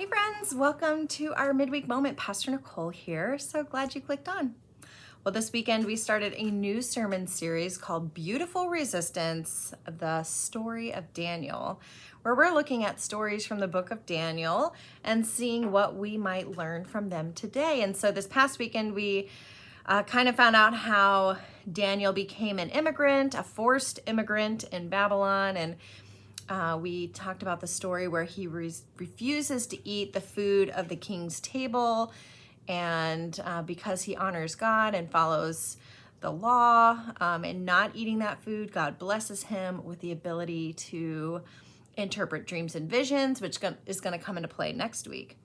Hey friends, welcome to our Midweek Moment. Pastor Nicole here. So glad you clicked on. Well, this weekend we started a new sermon series called Beautiful Resistance, the story of Daniel, where we're looking at stories from the book of Daniel and seeing what we might learn from them today. And so this past weekend we kind of found out how Daniel became an immigrant, a forced immigrant in Babylon, and we talked about the story where he refuses to eat the food of the king's table, and because he honors God and follows the law and not eating that food, God blesses him with the ability to interpret dreams and visions, which is going to come into play next week.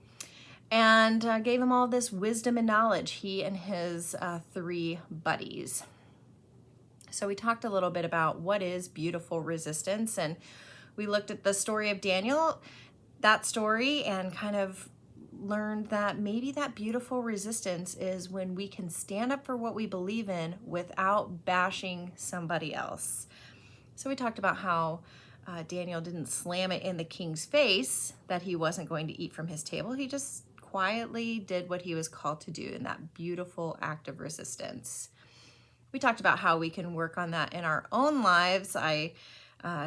And gave him all this wisdom and knowledge, he and his three buddies. So we talked a little bit about what is beautiful resistance, and we looked at the story of Daniel, that story, and kind of learned that maybe that beautiful resistance is when we can stand up for what we believe in without bashing somebody else. So we talked about how Daniel didn't slam it in the king's face that he wasn't going to eat from his table. He just quietly did what he was called to do in that beautiful act of resistance. We talked about how we can work on that in our own lives. I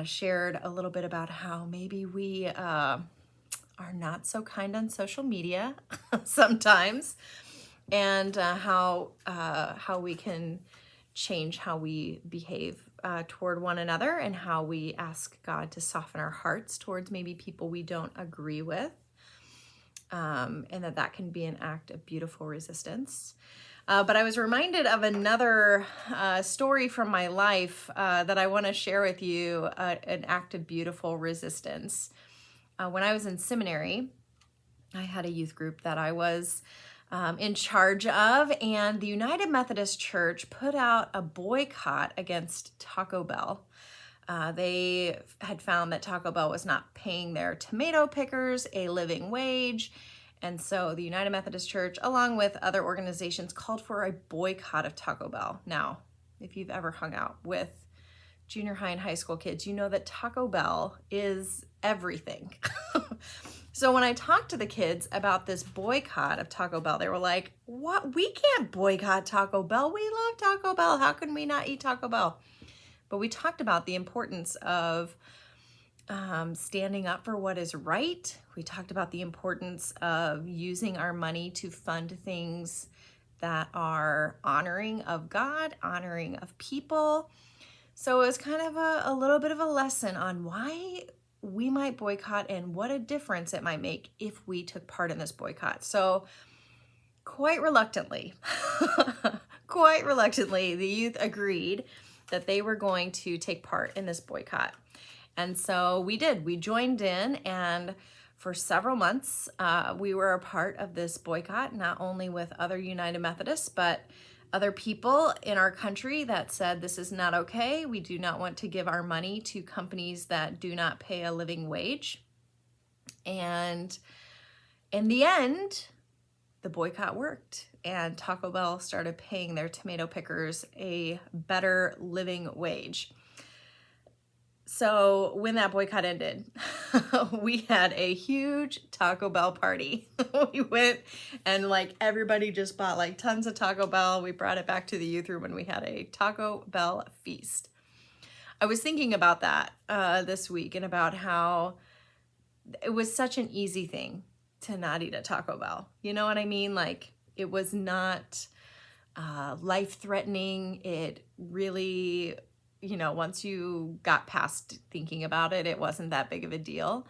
shared a little bit about how maybe we are not so kind on social media sometimes, and how we can change how we behave toward one another, and how we ask God to soften our hearts towards maybe people we don't agree with, and that can be an act of beautiful resistance. But I was reminded of another story from my life that I want to share with you, an act of beautiful resistance. When I was in seminary, I had a youth group that I was in charge of, and the United Methodist Church put out a boycott against Taco Bell. They had found that Taco Bell was not paying their tomato pickers a living wage. And so the United Methodist Church, along with other organizations, called for a boycott of Taco Bell. Now, if you've ever hung out with junior high and high school kids, you know that Taco Bell is everything. So when I talked to the kids about this boycott of Taco Bell, they were like, "What? We can't boycott Taco Bell. We love Taco Bell. How can we not eat Taco Bell?" But we talked about the importance of standing up for what is right. We talked about the importance of using our money to fund things that are honoring of God, honoring of people. So it was kind of a little bit of a lesson on why we might boycott and what a difference it might make if we took part in this boycott. So quite reluctantly, the youth agreed that they were going to take part in this boycott. And so we did. We joined in, and for several months, we were a part of this boycott, not only with other United Methodists, but other people in our country that said this is not okay. We do not want to give our money to companies that do not pay a living wage. And in the end, the boycott worked, and Taco Bell started paying their tomato pickers a better living wage. So when that boycott ended, we had a huge Taco Bell party. We went and everybody just bought tons of Taco Bell. We brought it back to the youth room and we had a Taco Bell feast. I was thinking about that this week, and about how it was such an easy thing to not eat at Taco Bell. You know what I mean? It was not life-threatening. It really, once you got past thinking about it, it wasn't that big of a deal.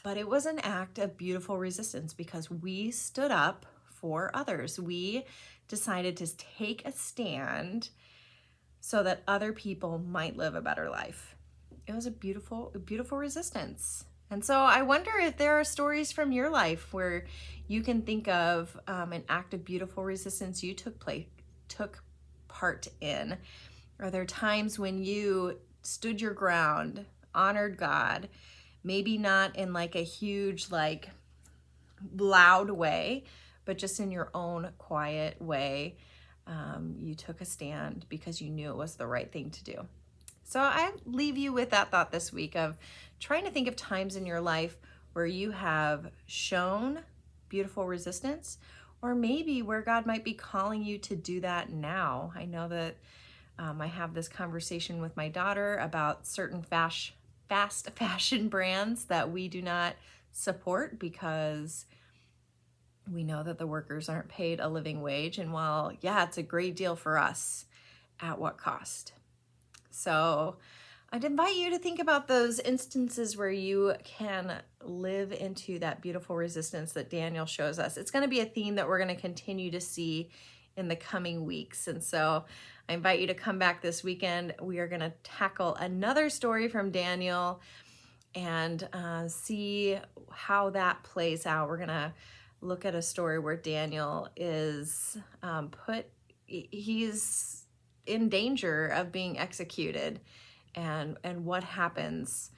But it was an act of beautiful resistance because we stood up for others. We decided to take a stand so that other people might live a better life. It was a beautiful, beautiful resistance. And so I wonder if there are stories from your life where you can think of an act of beautiful resistance you took part in. Are there times when you stood your ground, honored God, maybe not in a huge, loud way, but just in your own quiet way, you took a stand because you knew it was the right thing to do? So I leave you with that thought this week of trying to think of times in your life where you have shown beautiful resistance, or maybe where God might be calling you to do that now. I know that I have this conversation with my daughter about certain fast fashion brands that we do not support because we know that the workers aren't paid a living wage. And while, yeah, it's a great deal for us, at what cost? So I'd invite you to think about those instances where you can live into that beautiful resistance that Daniel shows us. It's going to be a theme that we're going to continue to see in the coming weeks. And so I invite you to come back this weekend. We are going to tackle another story from Daniel and see how that plays out. We're going to look at a story where Daniel is he's in danger of being executed, and what happens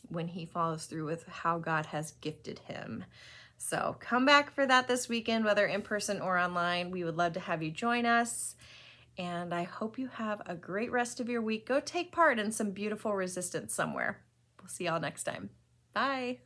when he follows through with how God has gifted him. So come back for that this weekend, whether in person or online. We would love to have you join us. And I hope you have a great rest of your week. Go take part in some beautiful resistance somewhere. We'll see y'all next time. Bye.